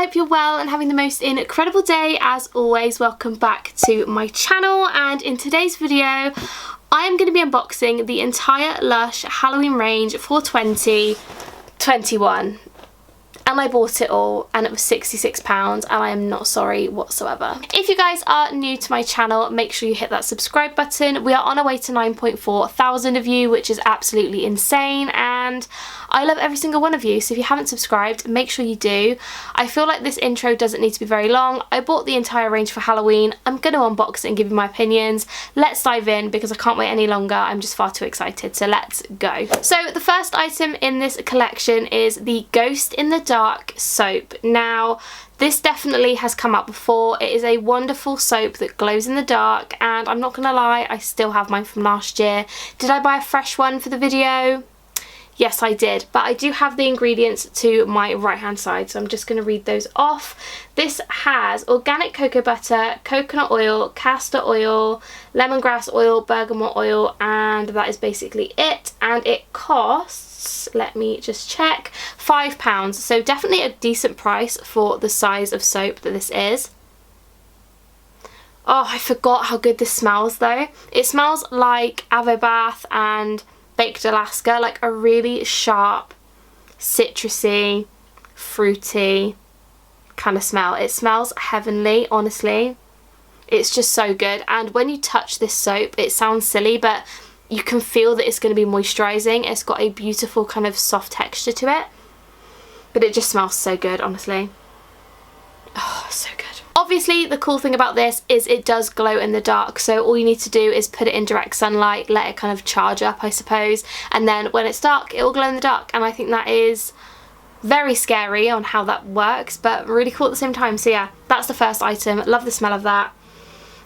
hope you're well and having the most incredible day. As always, welcome back to my channel, and in today's video I am going to be unboxing the entire LUSH Halloween range for 2021. And I bought it all and it was £66 and I am not sorry whatsoever. If you guys are new to my channel, make sure you hit that subscribe button. We are on our way to 9.4 thousand of you, which is absolutely insane, and I love every single one of you, so if you haven't subscribed, make sure you do. I feel like this intro doesn't need to be very long. I bought the entire range for Halloween. I'm going to unbox it and give you my opinions. Let's dive in because I can't wait any longer. I'm just far too excited, so let's go. So the first item in this collection is the Ghost in the Dark soap. Now, this definitely has come out before. It is a wonderful soap that glows in the dark, and I'm not gonna lie, I still have mine from last year. Did I buy a fresh one for the video? Yes, I did, but I do have the ingredients to my right hand side, so I'm just going to read those off. This has organic cocoa butter, coconut oil, castor oil, lemongrass oil, bergamot oil, and that is basically it. And it costs, let me just check, £5, so definitely a decent price for the size of soap that this is. Oh, I forgot how good this smells though. It smells like Avo Bath and Baked Alaska, like a really sharp, citrusy, fruity kind of smell. It smells heavenly, honestly. It's just so good, and when you touch this soap, it sounds silly, but you can feel that it's going to be moisturising. It's got a beautiful kind of soft texture to it, but it just smells so good, honestly. Oh, so good. Obviously, the cool thing about this is it does glow in the dark, so all you need to do is put it in direct sunlight, let it kind of charge up, I suppose, and then when it's dark, it will glow in the dark, and I think that is very scary on how that works, but really cool at the same time. So yeah, that's the first item. Love the smell of that.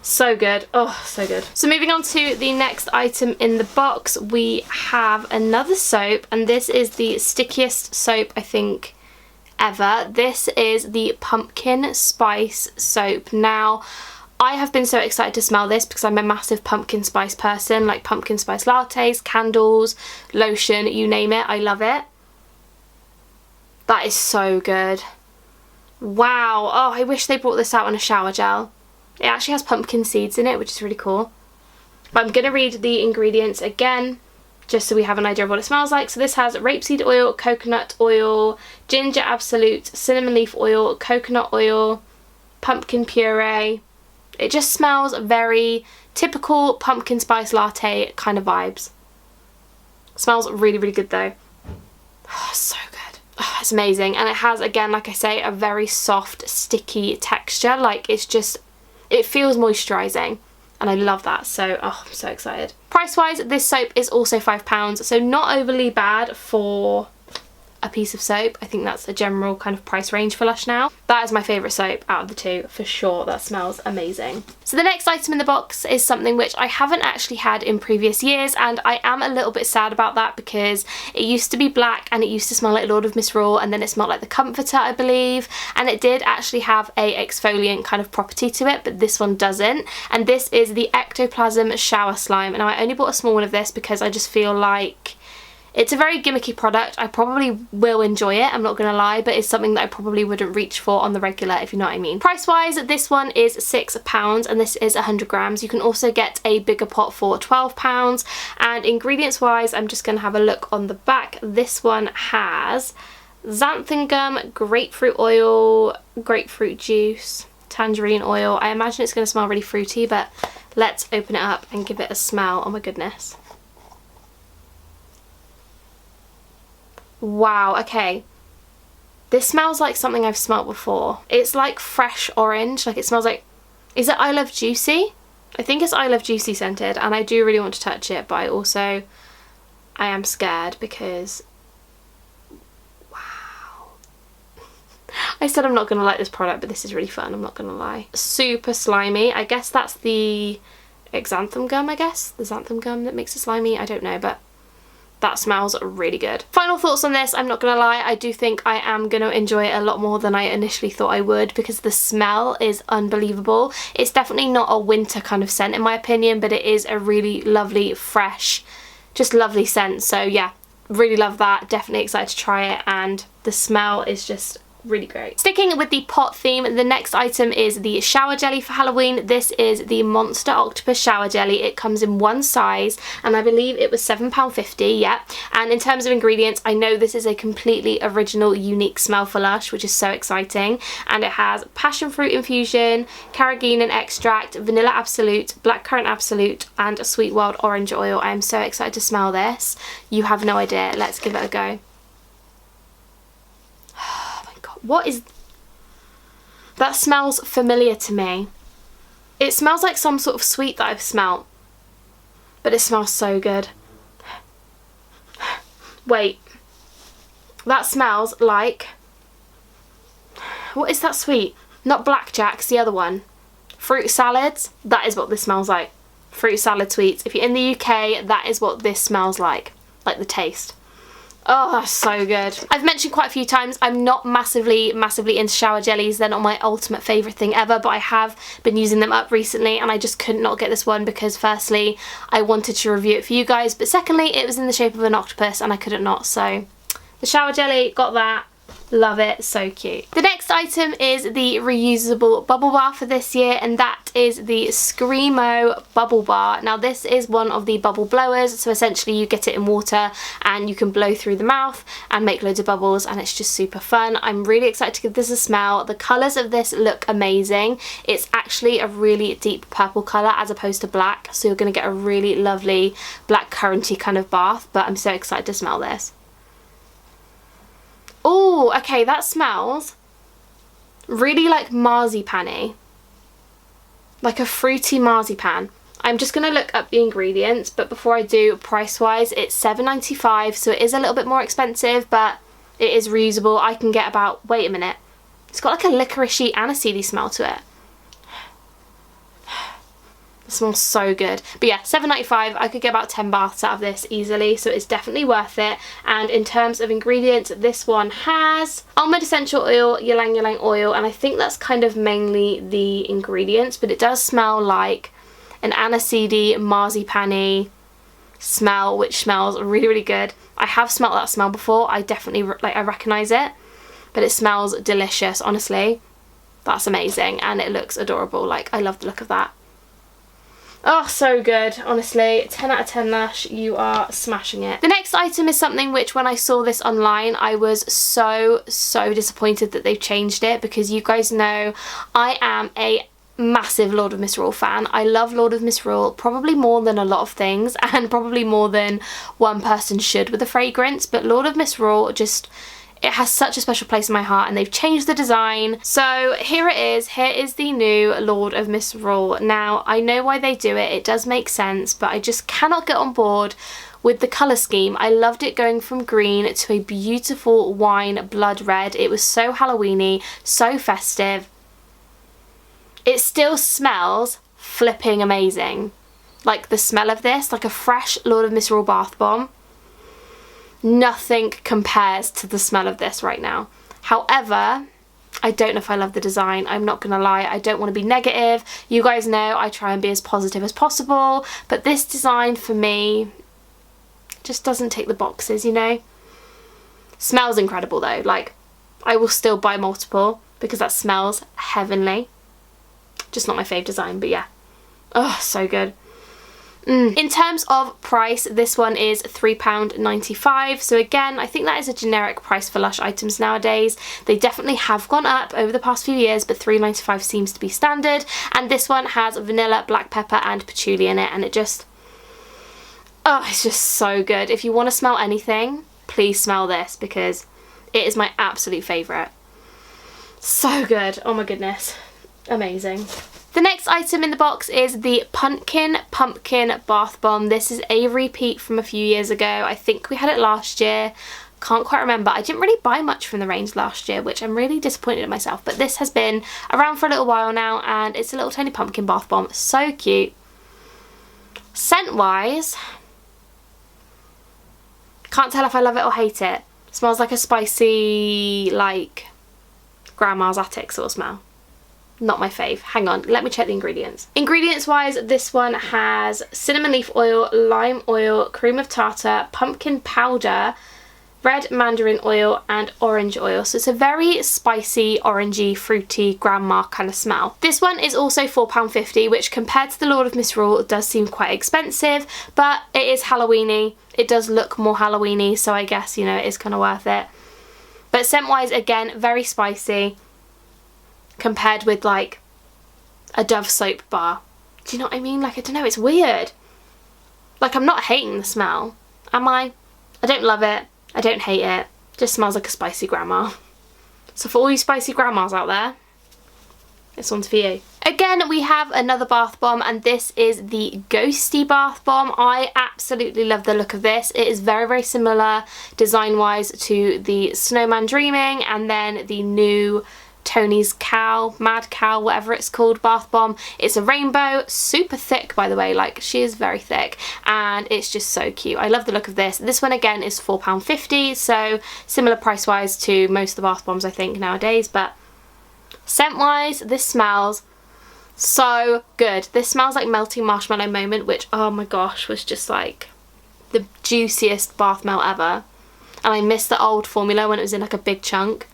So good. Oh, so good. So moving on to the next item in the box, we have another soap, and this is the stickiest soap, I think, ever. This is the pumpkin spice soap. Now, I have been so excited to smell this because I'm a massive pumpkin spice person, like pumpkin spice lattes, candles, lotion, you name it, I love it. That is so good. Wow. Oh, I wish they brought this out in a shower gel. It actually has pumpkin seeds in it, which is really cool. But I'm going to read the ingredients again, just so we have an idea of what it smells like. So this has rapeseed oil, coconut oil, ginger absolute, cinnamon leaf oil, coconut oil, pumpkin puree. It just smells very typical pumpkin spice latte kind of vibes. It smells really, really good though. Oh, so good. Oh, it's amazing. And it has, again, like I say, a very soft, sticky texture. Like, it's just, it feels moisturising. And I love that, so oh, I'm so excited. Price wise, this soap is also £5, so not overly bad for a piece of soap. I think that's a general kind of price range for LUSH now. That is my favourite soap out of the two, for sure. That smells amazing. So the next item in the box is something which I haven't actually had in previous years, and I am a little bit sad about that because it used to be black and it used to smell like Lord of Mistral, and then it smelled like the Comforter, I believe, and it did actually have a exfoliant kind of property to it, but this one doesn't. And this is the Ectoplasm Shower Slime. Now, I only bought a small one of this because I just feel like it's a very gimmicky product. I probably will enjoy it, I'm not gonna lie, but it's something that I probably wouldn't reach for on the regular, if you know what I mean. Price wise, this one is £6 and this is 100 grams. You can also get a bigger pot for £12. And ingredients wise, I'm just gonna have a look on the back. This one has xanthan gum, grapefruit oil, grapefruit juice, tangerine oil. I imagine it's gonna smell really fruity, but let's open it up and give it a smell. Oh my goodness. Wow, okay. This smells like something I've smelled before. It's like fresh orange, like it smells like, is it I Love Juicy? I think it's I Love Juicy scented, and I do really want to touch it, but I am scared because, wow. I said I'm not going to like this product, but this is really fun, I'm not going to lie. Super slimy. I guess that's the xanthan gum, I guess? The xanthan gum that makes it slimy, I don't know, but that smells really good. Final thoughts on this, I'm not gonna lie, I do think I am gonna enjoy it a lot more than I initially thought I would because the smell is unbelievable. It's definitely not a winter kind of scent in my opinion, but it is a really lovely, fresh, just lovely scent. So yeah, really love that. Definitely excited to try it, and the smell is just Really great. Sticking with the pot theme, the next item is the shower jelly for Halloween. This is the Monster Octopus shower jelly. It comes in one size and I believe it was £7.50, yeah. And in terms of ingredients, I know this is a completely original, unique smell for Lush, which is so exciting. And it has passion fruit infusion, carrageenan extract, vanilla absolute, blackcurrant absolute, and a sweet wild orange oil. I am so excited to smell this. You have no idea. Let's give it a go. What is... That smells familiar to me. It smells like some sort of sweet that I've smelt. But it smells so good. Wait. That smells like... What is that sweet? Not blackjack's, the other one. Fruit salads. That is what this smells like. Fruit salad sweets. If you're in the UK, that is what this smells like. Like the taste. Oh, that's so good. I've mentioned quite a few times, I'm not massively into shower jellies. They're not my ultimate favourite thing ever, but I have been using them up recently and I just could not get this one because firstly, I wanted to review it for you guys, but secondly, it was in the shape of an octopus and I couldn't not. So the shower jelly, got that. Love it, so cute. The next item is the reusable bubble bar for this year, and that is the Screamo Bubble Bar. Now this is one of the bubble blowers, so essentially you get it in water and you can blow through the mouth and make loads of bubbles, and it's just super fun. I'm really excited to give this a smell. The colours of this look amazing. It's actually a really deep purple colour as opposed to black, so you're going to get a really lovely black curranty kind of bath, but I'm so excited to smell this. Oh, okay, that smells really like marzipan-y. Like a fruity marzipan. I'm just going to look up the ingredients, but before I do, price-wise, it's £7.95, so it is a little bit more expensive, but it is reusable. I can get about, wait a minute, it's got like a licoricey aniseedy smell to it. It smells so good. But yeah, £7.95, I could get about 10 baths out of this easily, so it's definitely worth it. And in terms of ingredients, this one has almond essential oil, ylang ylang oil, and I think that's kind of mainly the ingredients, but it does smell like an aniseedy, marzipan-y smell, which smells really, really good. I have smelled that smell before. I definitely, I recognise it, but it smells delicious, honestly. That's amazing, and it looks adorable. Like, I love the look of that. Oh, so good, honestly. 10 out of 10 Lush, you are smashing it. The next item is something which when I saw this online, I was so disappointed that they've changed it, because you guys know I am a massive Lord of Mistral fan. I love Lord of Mistral probably more than a lot of things, and probably more than one person should with a fragrance, but Lord of Mistral just... it has such a special place in my heart, and they've changed the design. So here it is. Here is the new Lord of Mistral. Now, I know why they do it. It does make sense, but I just cannot get on board with the colour scheme. I loved it going from green to a beautiful wine blood red. It was so Halloween-y, so festive. It still smells flipping amazing. Like the smell of this, like a fresh Lord of Mistral bath bomb. Nothing compares to the smell of this right now. However, I don't know if I love the design. I'm not gonna lie, I don't want to be negative. You guys know I try and be as positive as possible, but this design for me just doesn't tick the boxes, you know? Smells incredible though. Like, I will still buy multiple because that smells heavenly. Just not my fave design, but yeah. Oh, so good. In terms of price, this one is £3.95, so again, I think that is a generic price for Lush items nowadays. They definitely have gone up over the past few years, but £3.95 seems to be standard, and this one has vanilla, black pepper and patchouli in it, and it just... oh, it's just so good. If you want to smell anything, please smell this, because it is my absolute favourite. So good. Oh my goodness. Amazing. The next item in the box is the Pumpkin Bath Bomb. This is a repeat from a few years ago. I think we had it last year. Can't quite remember. I didn't really buy much from the range last year, which I'm really disappointed in myself. But this has been around for a little while now, and it's a little tiny pumpkin bath bomb. So cute. Scent-wise, can't tell if I love it or hate it. Smells like a spicy, like, grandma's attic sort of smell. Not my fave. Hang on, let me check the ingredients. Ingredients wise, this one has cinnamon leaf oil, lime oil, cream of tartar, pumpkin powder, red mandarin oil and orange oil. So it's a very spicy, orangey, fruity, grandma kind of smell. This one is also £4.50, which compared to the Lord of Mistral does seem quite expensive, but it is Halloweeny. It does look more Halloweeny, so I guess, you know, it is kind of worth it. But scent-wise, again, very spicy compared with like a Dove soap bar. Do you know what I mean? Like, I don't know, it's weird. Like, I'm not hating the smell, am I? I don't love it. I don't hate it. Just smells like a spicy grandma. So for all you spicy grandmas out there, this one's for you. Again, we have another bath bomb, and this is the Ghosty bath bomb. I absolutely love the look of this. It is very, very similar design-wise to the Snowman Dreaming and then the new Tony's Cow, Mad Cow, whatever it's called, bath bomb. It's a rainbow, super thick by the way, like she is very thick, and it's just so cute. I love the look of this. This one again is £4.50, so similar price wise to most of the bath bombs I think nowadays, but scent wise this smells so good. This smells like Melting Marshmallow Moment, which oh my gosh was just like the juiciest bath melt ever, and I miss the old formula when it was in like a big chunk.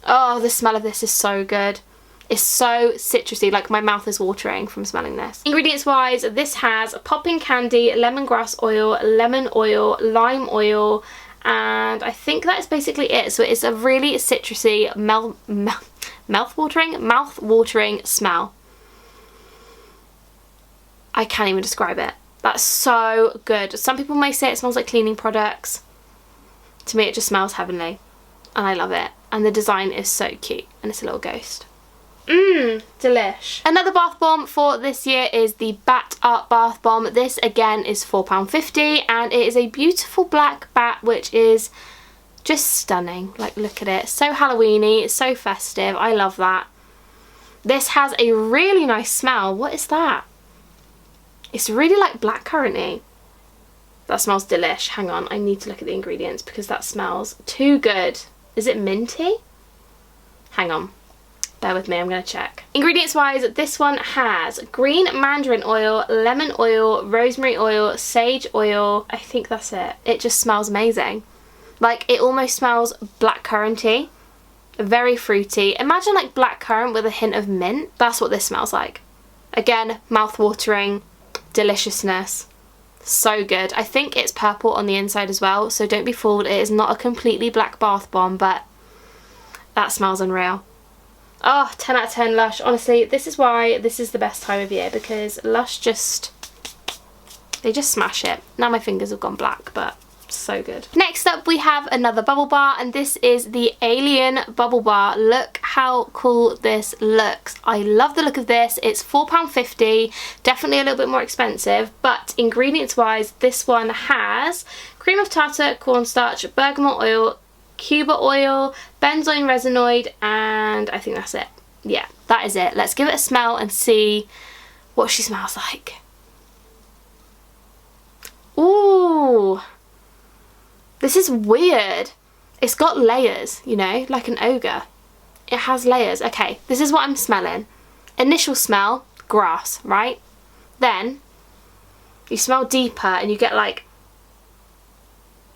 Oh, the smell of this is so good. It's so citrusy, like my mouth is watering from smelling this. Ingredients wise, this has popping candy, lemongrass oil, lemon oil, lime oil, and I think that is basically it. So it's a really citrusy, mouth-watering smell. I can't even describe it. That's so good. Some people may say it smells like cleaning products. To me it just smells heavenly, and I love it. And the design is so cute, and it's a little ghost. Delish. Another bath bomb for this year is the Bat Art Bath Bomb. This again is £4.50, and it is a beautiful black bat, which is just stunning. Like, look at it. So Halloweeny, so festive. I love that. This has a really nice smell. What is that? It's really like blackcurranty. That smells delish. Hang on, I need to look at the ingredients because that smells too good. Is it minty? Hang on. Bear with me, I'm going to check. Ingredients wise, this one has green mandarin oil, lemon oil, rosemary oil, sage oil. I think that's it. It just smells amazing. Like, it almost smells blackcurranty. Very fruity. Imagine like blackcurrant with a hint of mint. That's what this smells like. Again, mouth-watering deliciousness. So good. I think it's purple on the inside as well, so don't be fooled. It is not a completely black bath bomb, but that smells unreal. Oh, 10 out of 10 Lush. Honestly, this is why this is the best time of year, because Lush they just smash it. Now my fingers have gone black, but so good. Next up we have another bubble bar, and this is the Alien Bubble Bar. Look how cool this looks. I love the look of this. It's £4.50, definitely a little bit more expensive, but ingredients wise this one has cream of tartar, cornstarch, bergamot oil, Cuba oil, benzoin resinoid, and I think that's it. Yeah, that is it. Let's give it a smell and see what she smells like. Ooh, this is weird. It's got layers, you know, like an ogre. It has layers. Okay, this is what I'm smelling. Initial smell, grass, right? Then you smell deeper and you get like,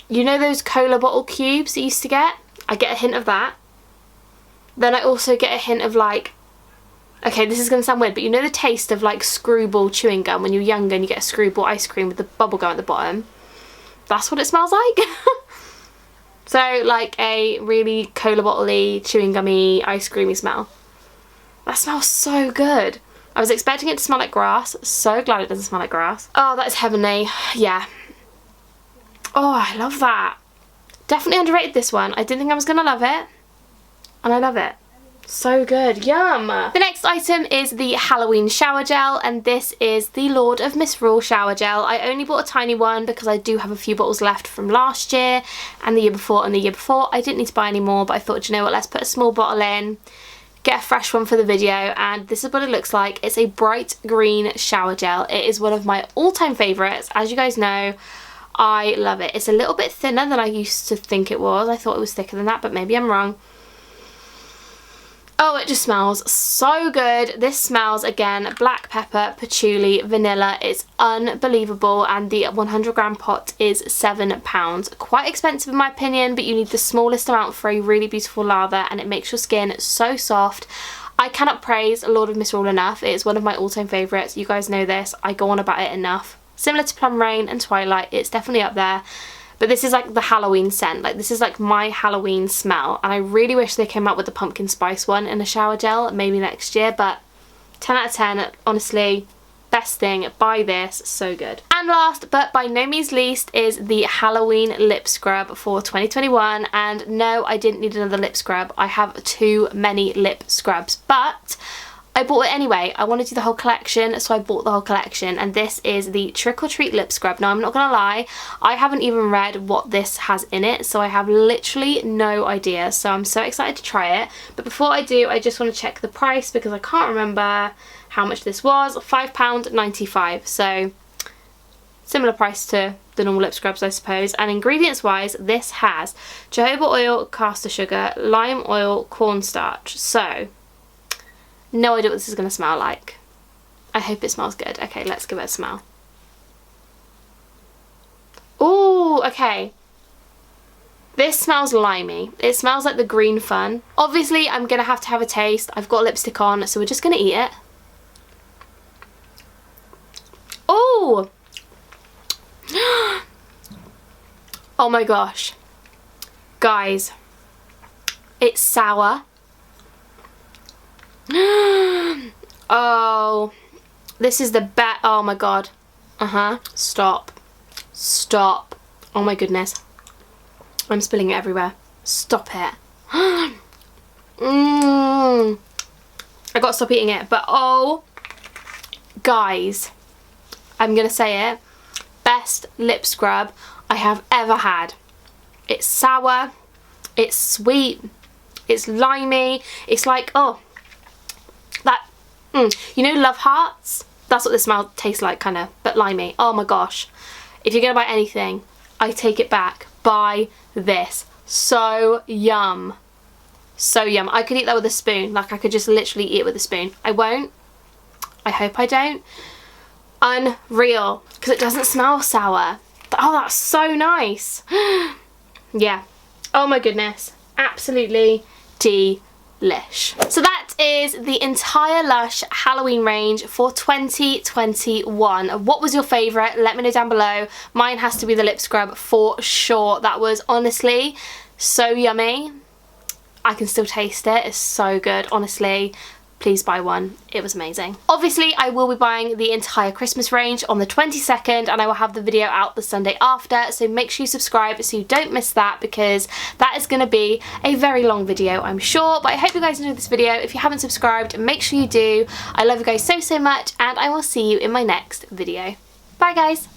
you know those cola bottle cubes you used to get? I get a hint of that. Then I also get a hint of like, okay, this is going to sound weird, but you know the taste of like Screwball chewing gum when you're younger and you get a Screwball ice cream with the bubble gum at the bottom? That's what it smells like. So like a really cola bottle-y, chewing gummy, ice creamy smell. That smells so good. I was expecting it to smell like grass. So glad it doesn't smell like grass. Oh, that is heavenly. Yeah. Oh, I love that. Definitely underrated this one. I didn't think I was going to love it. And I love it. So good. Yum. The next item is the Halloween shower gel, and this is the Lord of Mistral shower gel. I only bought a tiny one because I do have a few bottles left from last year and the year before and the year before. I didn't need to buy any more, but I thought, you know what, let's put a small bottle in, get a fresh one for the video, and this is what it looks like. It's a bright green shower gel. It is one of my all-time favourites. As you guys know, I love it. It's a little bit thinner than I used to think it was. I thought it was thicker than that, but maybe I'm wrong. Oh, it just smells so good. This smells, again, black pepper, patchouli, vanilla. It's unbelievable, and the 100g pot is £7. Quite expensive in my opinion, but you need the smallest amount for a really beautiful lather, and it makes your skin so soft. I cannot praise Lord of Mistral enough. It's one of my all-time favourites. You guys know this. I go on about it enough. Similar to Plum Rain and Twilight, it's definitely up there. But this is like the Halloween scent. Like, this is like my Halloween smell. And I really wish they came out with the pumpkin spice one in a shower gel, maybe next year. But 10 out of 10, honestly, best thing. Buy this, so good. And last, but by no means least, is the Halloween lip scrub for 2021. And no, I didn't need another lip scrub. I have too many lip scrubs. But I bought it anyway. I want to do the whole collection, so I bought the whole collection, and this is the Trick or Treat lip scrub. Now, I'm not gonna lie, I haven't even read what this has in it, so I have literally no idea, so I'm so excited to try it. But before I do, I just want to check the price because I can't remember how much this was. £5.95, so similar price to the normal lip scrubs, I suppose. And ingredients wise, this has jojoba oil, caster sugar, lime oil, cornstarch. So no idea what this is going to smell like. I hope it smells good. Okay, let's give it a smell. Ooh, okay. This smells limey. It smells like the green fun. Obviously, I'm going to have a taste. I've got lipstick on, so we're just going to eat it. Ooh! Oh my gosh. Guys, it's sour. Oh, this is the best. Oh my god. Stop. Stop. Oh my goodness. I'm spilling it everywhere. Stop it. I gotta stop eating it. But oh, guys, I'm gonna say it. Best lip scrub I have ever had. It's sour. It's sweet. It's limey. It's like, oh, that, you know, Love Hearts? That's what this smell tastes like, kind of, but limey. Oh my gosh. If you're gonna buy anything, I take it back. Buy this. So yum. So yum. I could eat that with a spoon. Like, I could just literally eat it with a spoon. I won't. I hope I don't. Unreal. Because it doesn't smell sour. Oh, that's so nice. Yeah. Oh my goodness. Absolutely delish. So that is the entire LUSH Halloween range for 2021. What was your favourite? Let me know down below. Mine has to be the lip scrub for sure. That was honestly so yummy. I can still taste it. It's so good, honestly. Please buy one. It was amazing. Obviously, I will be buying the entire Christmas range on the 22nd, and I will have the video out the Sunday after, so make sure you subscribe so you don't miss that, because that is going to be a very long video, I'm sure. But I hope you guys enjoyed this video. If you haven't subscribed, make sure you do. I love you guys so much, and I will see you in my next video. Bye guys!